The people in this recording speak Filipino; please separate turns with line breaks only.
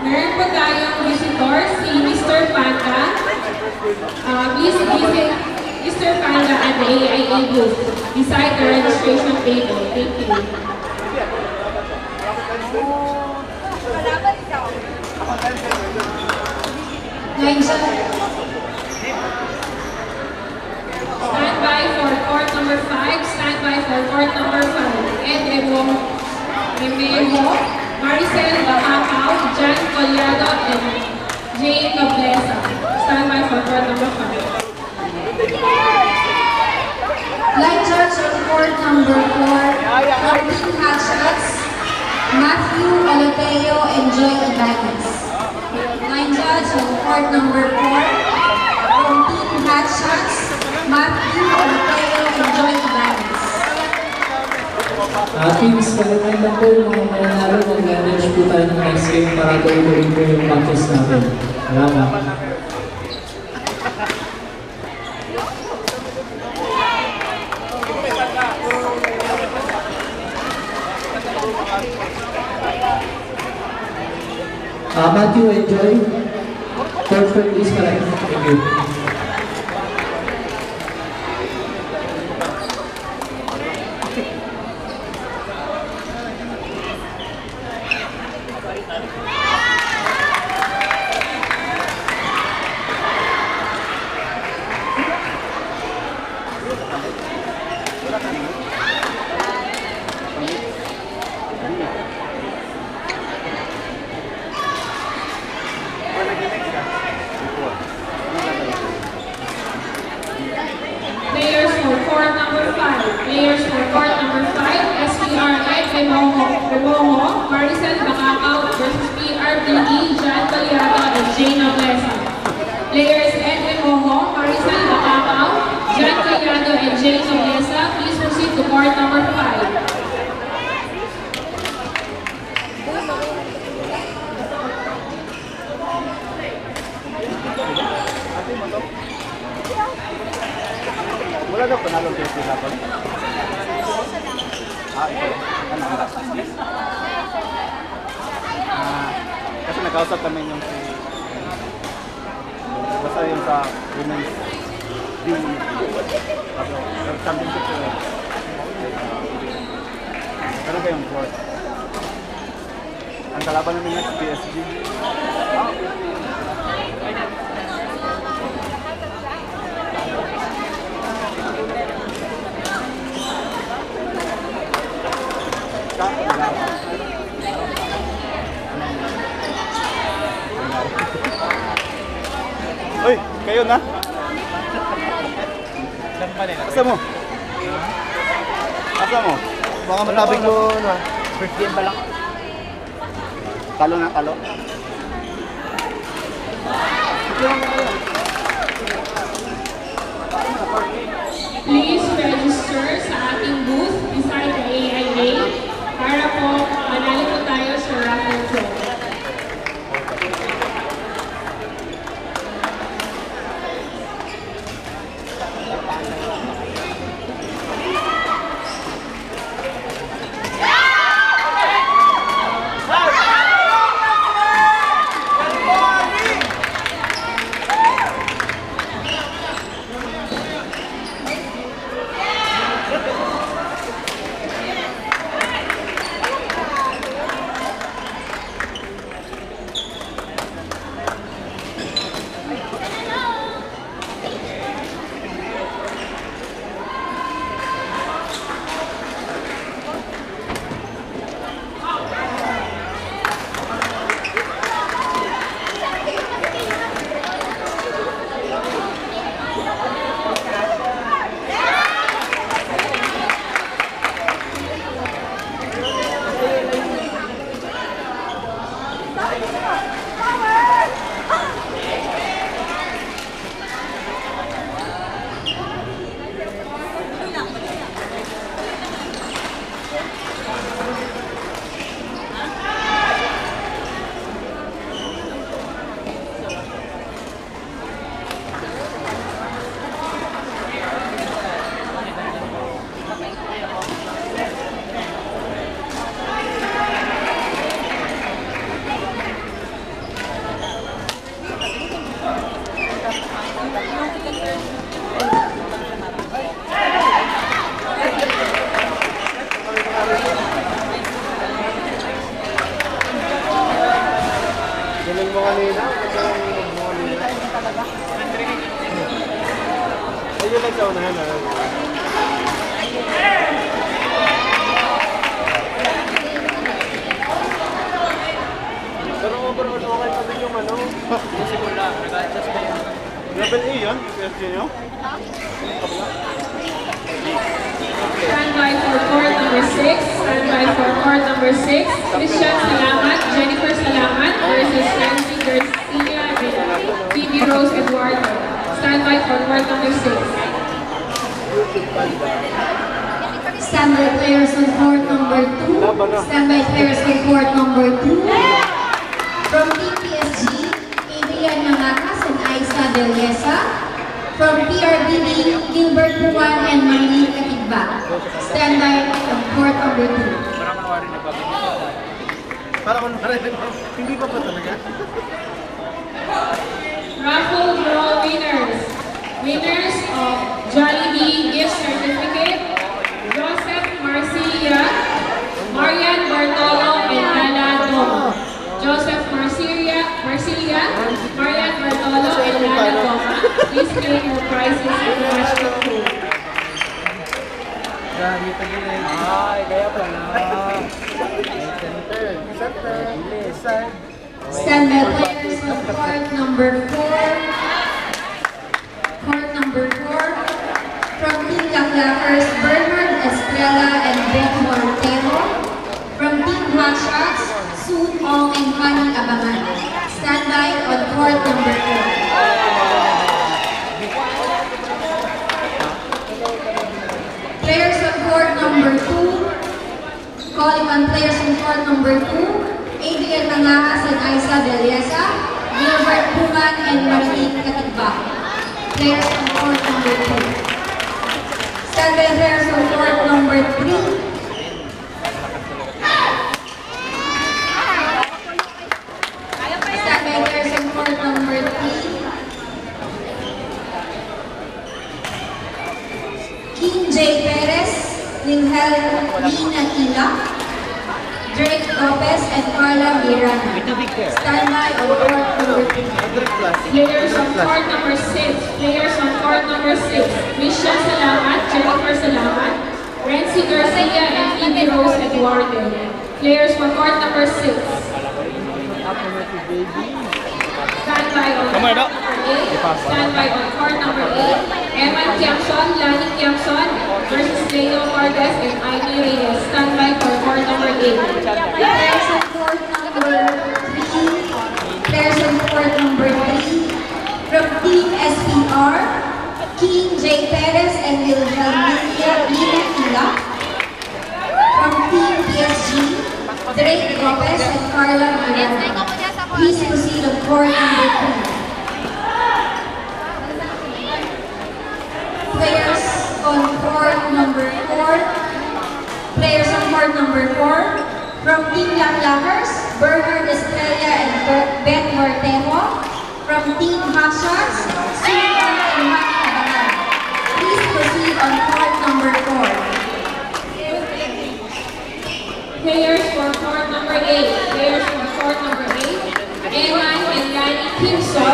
Meron po tayong visitor, si Mr. Panda. Please visit Mr. Panda at the AIA booth beside the registration table. Thank you. Stand by for court number 5. Stand by for court number 5. Ed Emejo, Maricel Bacacao, Jan Collado, and Jane Nobleza. Stand by for court number 5.
Line judge on court number 4, 14 hotshots, Matthew Aloteo and Joy Ibanez. Line judge on court number 4, 14 hotshots, Matthew Aloteo and Joy Ibanez.
Teams, pagkakas lang po yung mga mananalo, mag-manage po tayo ng next game para tuloy po yung matches natin. Salamat. Matthew and Joy, court for please para. Thank you.
Players for court number 5. Players for court number 5, SPR Ed Emejo, Maricel Bacacao versus PRBE, Jan Collado, and Jane Nobleza. Players Ed Emejo, Maricel Bacacao, Jan Collado, and Jane Nobleza. Please proceed to court number 5.
Wala daw panalo kayo sa hapon. Kasi nakausap kami yung si basta yung sa women's team championship pero kayong court. Ang kalaban namin next PSG. Uy, kayo na? Asa mo? Asa mo? Baka matabing ko na. First game pa lang. Talo na, talo.
Please register sa ating booth beside the AIA para po manalo po tayo sa raffle draw.
Galing mo kanina. Galing mo kanina. Ayun lang sa unahan na. Pero overall, okay pa din yung ano. Yung simula, nag-adjust pa yun. Level A yan? PSG nyo?
Stand by for court number 6. Stand by for court number 6. Christian Salamat, Jennifer Salamat versus Nancy Garcia and Phoebe Rose Eduardo. Stand by for court number 6.
Standby players on court number 2. Standby players on court number 2. From Team PSG, Adrian Manacas and Aisa Belleza. From PRBB, Gilbert Juan and Marilyn Katigba. Standby on court number 2.
Para kung narinig mo, hindi pa pa talaga?
Raffle draw winners. Winners of Jollibee gift certificate, Joseph Marcia, Marian Bartolo, and Lana Doma. Joseph Marcilia, Marian Bartolo, and Lana Doma. Please claim your prizes in the basket pool.
Grabe ito din. Ay, kaya pala. Center. Listen.
Standby players on court number 4. Court number 4. From Team Laklakers, Bernard Estrella and Ben Mortero. From Team Hotshots, Soon Ong and Honey Abangan. Standby on court number 4. Players on court number 2. Calling on players on court number 2. Adrian Manacas and Aisa Belleza. Gilbert Puman and Marilyn Katigba. Players on court number 2. Standby players on court number 3. Standby players on court number 3. King J. Perez, Linghel Lina Ila, Drake Lopez, and Carla Miranda. Standby on court number 3.
Players on court number 6. Players on court number 6. Christian Salamat, Jennifer Salamat, Renzi Garcia, and Phoebe Rose Eduardo. Players for court number 6. Standby on court number 8. Standby on court number 8. Eman Kiamson, Lani Kiamson versus Leo Cortez and Ivy Reyes. Standby for court number 8.
Players on court number 3. Players on court number 3. From Team SPR, King J. Perez and Wilhelmina Lina Ila. From Team PSG, Drake Lopez and Carla Miranda. Please proceed on court number 3. Players on court number 4. Players on court number 4. From Team Laklakers, Bernard Estrella and Ben Mortero. From Team Hotshots, Susan and Honey Abangan. Please proceed on court number 4.
Players for court number 8. Players for court number 8. Eman and Lani Kimson